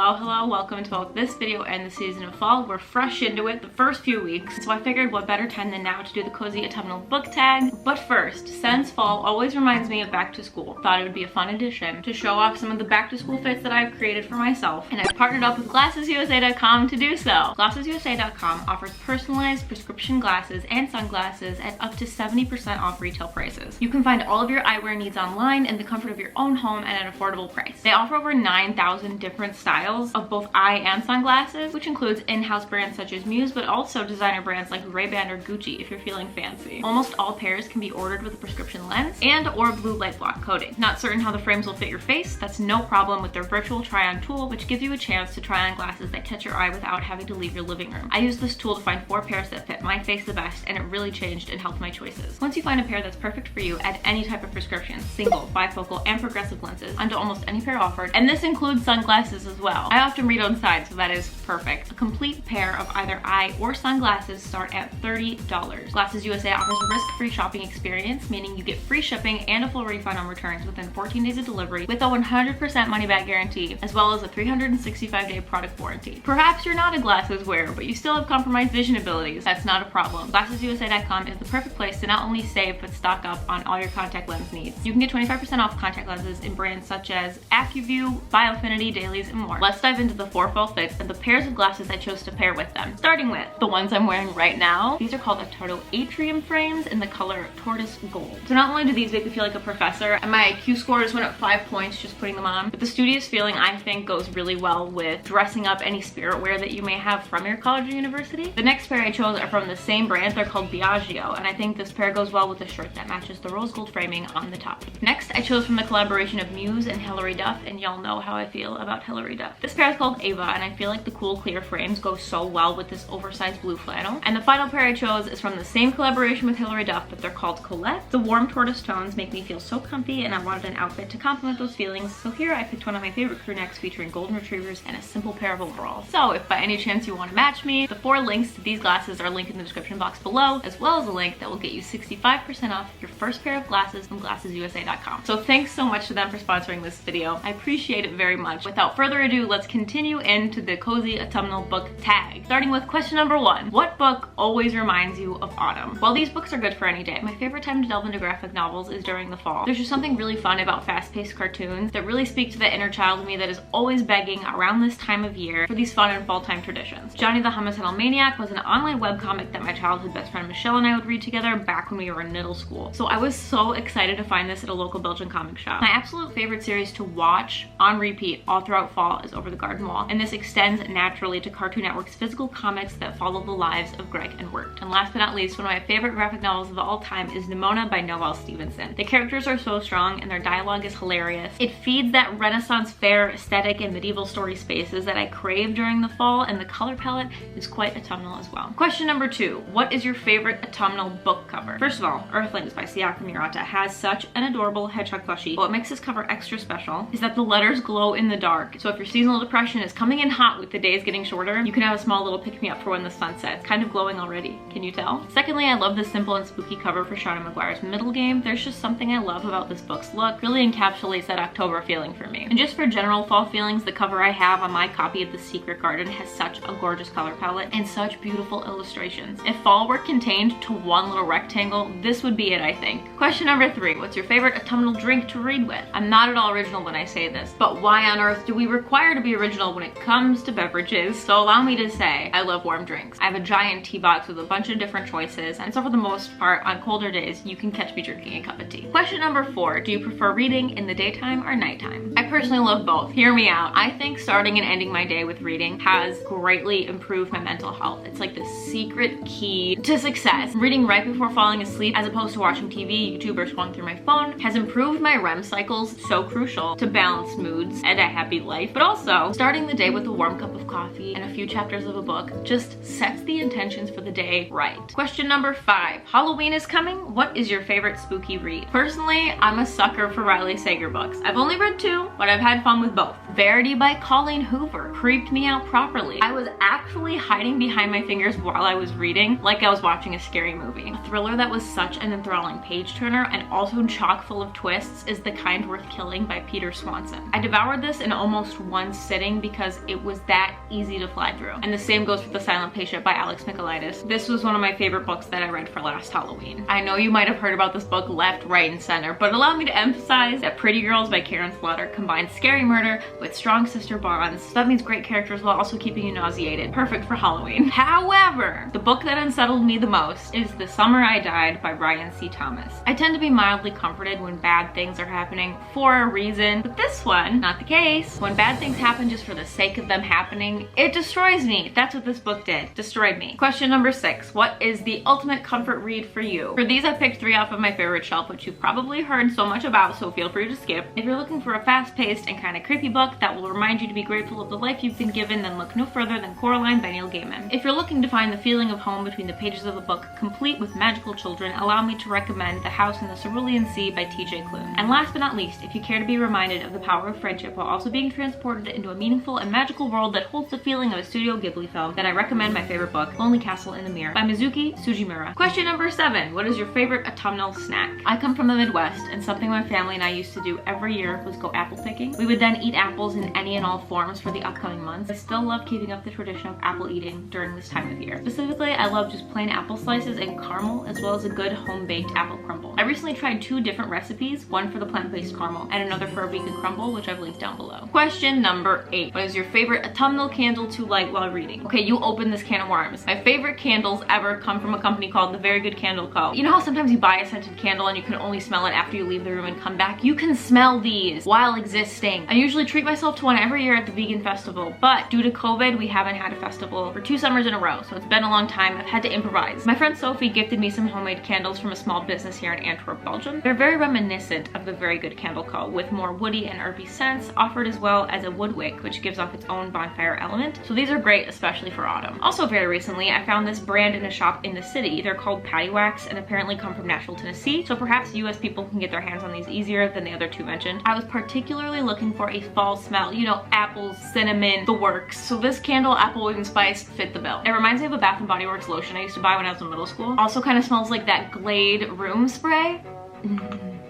Hello, welcome to both this video and the season of fall. We're fresh into it, the first few weeks, so I figured what better time than now to do the cozy autumnal book tag. But first, since fall always reminds me of back to school, thought it would be a fun addition to show off some of the back to school fits that I've created for myself, and I've partnered up with glassesusa.com to do so. Glassesusa.com offers personalized prescription glasses and sunglasses at up to 70% off retail prices. You can find all of your eyewear needs online in the comfort of your own home at an affordable price. They offer over 9,000 different styles of both eye and sunglasses, which includes in-house brands such as Muse, but also designer brands like Ray-Ban or Gucci if you're feeling fancy. Almost all pairs can be ordered with a prescription lens and or blue light block coating. Not certain how the frames will fit your face? That's no problem with their virtual try-on tool, which gives you a chance to try on glasses that catch your eye without having to leave your living room. I used this tool to find 4 pairs that fit my face the best, and it really changed and helped my choices. Once you find a pair that's perfect for you, add any type of prescription, single, bifocal, and progressive lenses onto almost any pair offered, and this includes sunglasses as well. I often read on side, so that is perfect. A complete pair of either eye or sunglasses start at $30. Glasses USA offers a risk-free shopping experience, meaning you get free shipping and a full refund on returns within 14 days of delivery with a 100% money-back guarantee, as well as a 365-day product warranty. Perhaps you're not a glasses wearer, but you still have compromised vision abilities. That's not a problem. GlassesUSA.com is the perfect place to not only save, but stock up on all your contact lens needs. You can get 25% off contact lenses in brands such as AccuView, Biofinity, Dailies, and more. Let's dive into the 4 fall fits and the pairs of glasses I chose to pair with them. Starting with the ones I'm wearing right now. These are called Autumnal Atrium frames in the color Tortoise Gold. So not only do these make me feel like a professor, and my IQ score just went up 5 points just putting them on, but the studious feeling I think goes really well with dressing up any spirit wear that you may have from your college or university. The next pair I chose are from the same brand. They're called Biagio, and I think this pair goes well with a shirt that matches the rose gold framing on the top. Next, I chose from the collaboration of Muse and Hilary Duff, and y'all know how I feel about Hilary Duff. This pair is called Ava, and I feel like the cool clear frames go so well with this oversized blue flannel. And the final pair I chose is from the same collaboration with Hilary Duff, but they're called Colette. The warm tortoise tones make me feel so comfy, and I wanted an outfit to complement those feelings, so here I picked one of my favorite crew necks featuring golden retrievers and a simple pair of overalls. So if by any chance you want to match me, the 4 links to these glasses are linked in the description box below, as well as a link that will get you 65% off your first pair of glasses from glassesusa.com. So thanks so much to them for sponsoring this video. I appreciate it very much. Without further ado, let's continue into the cozy autumnal book tag. Starting with question number 1. What book always reminds you of autumn? While these books are good for any day, my favorite time to delve into graphic novels is during the fall. There's just something really fun about fast-paced cartoons that really speak to the inner child in me that is always begging around this time of year for these fun and fall-time traditions. Johnny the Homicidal Maniac was an online webcomic that my childhood best friend Michelle and I would read together back when we were in middle school. So I was so excited to find this at a local Belgian comic shop. My absolute favorite series to watch on repeat all throughout fall is Over the Garden Wall, and this extends naturally to Cartoon Network's physical comics that follow the lives of Greg and Wirt. And last but not least, one of my favorite graphic novels of all time is Nimona by Noelle Stevenson. The characters are so strong and their dialogue is hilarious. It feeds that Renaissance fair aesthetic and medieval story spaces that I crave during the fall, and the color palette is quite autumnal as well. Question number 2. What is your favorite autumnal book cover? First of all, Earthlings by Sayaka Murata has such an adorable hedgehog plushie. What makes this cover extra special is that the letters glow in the dark. So if your seasonal depression is coming in hot with the days getting shorter, you can have a small little pick-me-up for when the sun sets. Kind of glowing already, can you tell? Secondly, I love the simple and spooky cover for Shauna Maguire's Middle Game. There's just something I love about this book's look. Really encapsulates that October feeling for me. And just for general fall feelings, the cover I have on my copy of The Secret Garden has such a gorgeous color palette and such beautiful illustrations. If fall were contained to one little rectangle, this would be it, I think. Question number 3. What's your favorite autumnal drink to read with? I'm not at all original when I say this, but why on earth do we require to be original when it comes to beverages? So allow me to say, I love warm drinks. I have a giant tea box with a bunch of different choices, and so for the most part, on colder days, you can catch me drinking a cup of tea. Question number 4. Do you prefer reading in the daytime or nighttime? I personally love both. Hear me out. I think starting and ending my day with reading has greatly improved my mental health. It's like the secret key to success. Reading right before falling asleep, as opposed to watching TV, YouTube, or scrolling through my phone, has improved my REM cycles, so crucial to balance moods and a happy life. But also, starting the day with a warm cup of coffee and a few chapters of a book just sets the intentions for the day right. Question number 5. Halloween is coming. What is your favorite spooky read? Personally, I'm a sucker for Riley Sager books. I've only read 2, but I've had fun with both. Verity by Colleen Hoover creeped me out properly. I was actually hiding behind my fingers while I was reading, like I was watching a scary movie. A thriller that was such an enthralling page turner and also chock full of twists is The Kind Worth Killing by Peter Swanson. I devoured this in almost one sitting because it was that easy to fly through. And the same goes for The Silent Patient by Alex Michaelides. This was one of my favorite books that I read for last Halloween. I know you might have heard about this book left, right, and center, but allow me to emphasize that Pretty Girls by Karen Slaughter combines scary murder with strong sister bonds. So that means great characters while also keeping you nauseated. Perfect for Halloween. However, the book that unsettled me the most is The Summer I Died by Brian C. Thomas. I tend to be mildly comforted when bad things are happening for a reason, but this one, not the case. When bad things happen just for the sake of them happening, it destroys me. That's what this book did. Destroyed me. Question number 6. What is the ultimate comfort read for you? For these, I picked 3 off of my favorite shelf, which you've probably heard so much about, so feel free to skip. If you're looking for a fast-paced and kind of creepy book that will remind you to be grateful of the life you've been given, then look no further than Coraline by Neil Gaiman. If you're looking to find the feeling of home between the pages of a book, complete with magical children, allow me to recommend The House in the Cerulean Sea by T.J. Klune. And last but not least, if you care to be reminded of the power of friendship while also being transported into a meaningful and magical world that holds the feeling of a Studio Ghibli film, then I recommend my favorite book, Lonely Castle in the Mirror by Mizuki Sugimura. Question number 7. What is your favorite autumnal snack? I come from the Midwest, and something my family and I used to do every year was go apple picking. We would then eat apples in any and all forms for the upcoming months. I still love keeping up the tradition of apple eating during this time of year. Specifically, I love just plain apple slices and caramel, as well as a good home-baked apple crumble. I recently tried 2 different recipes, one for the plant-based caramel and another for a vegan crumble, which I've linked down below. Question number 8. What is your favorite autumnal candle to light while reading? Okay, you open this can of worms. My favorite candles ever come from a company called The Very Good Candle Co. You know how sometimes you buy a scented candle and you can only smell it after you leave the room and come back? You can smell these while existing. I usually treat myself to one every year at the vegan festival, but due to COVID, we haven't had a festival for 2 summers in a row, so it's been a long time. I've had to improvise. My friend Sophie gifted me some homemade candles from a small business here in Antwerp, Belgium. They're very reminiscent of The Very Good Candle Co. with more woody and herby scents, offered as well as a wood wick, which gives off its own bonfire element. So these are great, especially for autumn. Also very recently, I found this brand in a shop in the city. They're called Patty Wax and apparently come from Nashville, Tennessee, so perhaps US people can get their hands on these easier than the other 2 mentioned. I was particularly looking for a fall smell, you know, apples, cinnamon, the works. So this candle, applewood and spice, fit the bill. It reminds me of a Bath & Body Works lotion I used to buy when I was in middle school. Also kind of smells like that Glade room spray.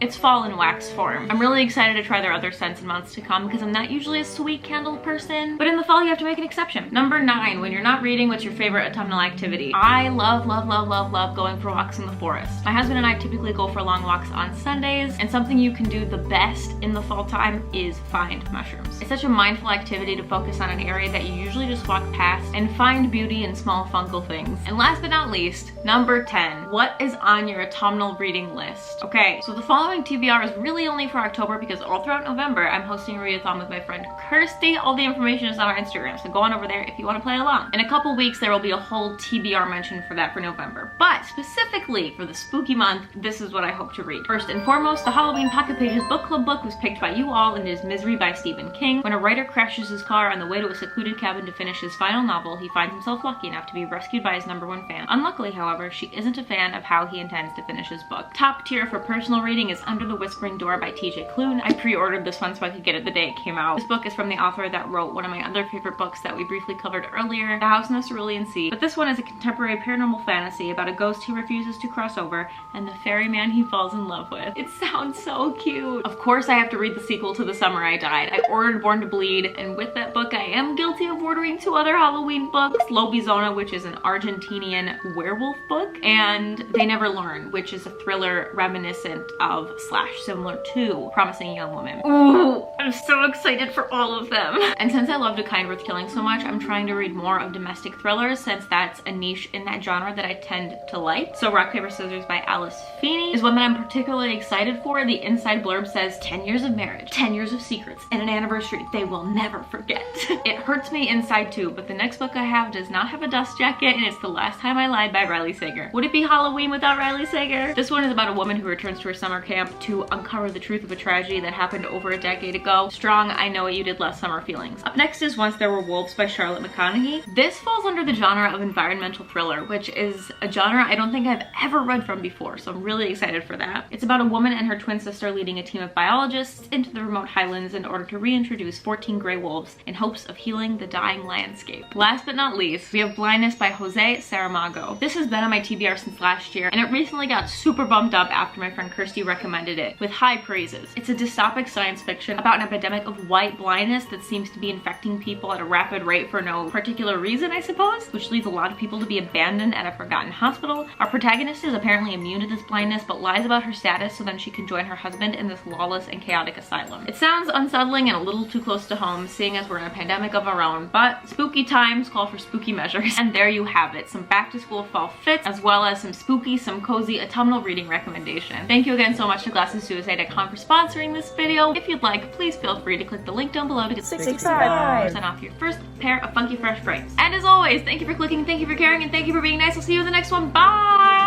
It's fall in wax form. I'm really excited to try their other scents in months to come because I'm not usually a sweet candle person, but in the fall you have to make an exception. Number 9, when you're not reading, what's your favorite autumnal activity? I love going for walks in the forest. My husband and I typically go for long walks on Sundays, and something you can do the best in the fall time is find mushrooms. It's such a mindful activity to focus on an area that you usually just walk past and find beauty in small fungal things. And last but not least, number 10, what is on your autumnal reading list? Okay, so the following TBR is really only for October because all throughout November I'm hosting a readathon with my friend Kirsty. All the information is on our Instagram, so go on over there if you want to play along. In a couple weeks there will be a whole TBR mention for that for November, but specifically for the spooky month, this is what I hope to read. First and foremost, the Halloween Pocket Pages book club book was picked by you all and is Misery by Stephen King. When a writer crashes his car on the way to a secluded cabin to finish his final novel, he finds himself lucky enough to be rescued by his #1 fan. Unluckily, however, she isn't a fan of how he intends to finish his book. Top tier for personal reading is Under the Whispering Door by T.J. Klune. I pre-ordered this one so I could get it the day it came out. This book is from the author that wrote one of my other favorite books that we briefly covered earlier, The House in the Cerulean Sea. But this one is a contemporary paranormal fantasy about a ghost he refuses to cross over and the ferryman he falls in love with. It sounds so cute. Of course I have to read the sequel to The Summer I Died. I ordered Born to Bleed, and with that book I am guilty of ordering 2 other Halloween books, Lobizona, which is an Argentinian werewolf book, and They Never Learn, which is a thriller reminiscent of / similar to Promising Young Woman. Ooh, I'm so excited for all of them. And since I love The Kind Worth Killing so much, I'm trying to read more of domestic thrillers since that's a niche in that genre that I tend to like. So Rock, Paper, Scissors by Alice Feeney is one that I'm particularly excited for. The inside blurb says 10 years of marriage, 10 years of secrets, and an anniversary they will never forget. It hurts me inside too, but the next book I have does not have a dust jacket, and it's The Last Time I Lied by Riley Sager. Would it be Halloween without Riley Sager? This one is about a woman who returns to her summer camp camp to uncover the truth of a tragedy that happened over a decade ago. Strong, I Know What You Did Last Summer feelings. Up next is Once There Were Wolves by Charlotte McConaughey. This falls under the genre of environmental thriller, which is a genre I don't think I've ever read from before, so I'm really excited for that. It's about a woman and her twin sister leading a team of biologists into the remote highlands in order to reintroduce 14 gray wolves in hopes of healing the dying landscape. Last but not least, we have Blindness by Jose Saramago. This has been on my TBR since last year, and it recently got super bumped up after my friend Kirsty recommended it, with high praises. It's a dystopic science fiction about an epidemic of white blindness that seems to be infecting people at a rapid rate for no particular reason, I suppose, which leads a lot of people to be abandoned at a forgotten hospital. Our protagonist is apparently immune to this blindness, but lies about her status so then she can join her husband in this lawless and chaotic asylum. It sounds unsettling and a little too close to home, seeing as we're in a pandemic of our own, but spooky times call for spooky measures. And there you have it, some back to school fall fits, as well as some spooky, some cozy autumnal reading recommendation. Thank you again so much to GlassesSuicide.com for sponsoring this video. If you'd like, please feel free to click the link down below to get 65% off your first pair of funky fresh brights. And as always, thank you for clicking, thank you for caring, and thank you for being nice. I'll see you in the next one. Bye!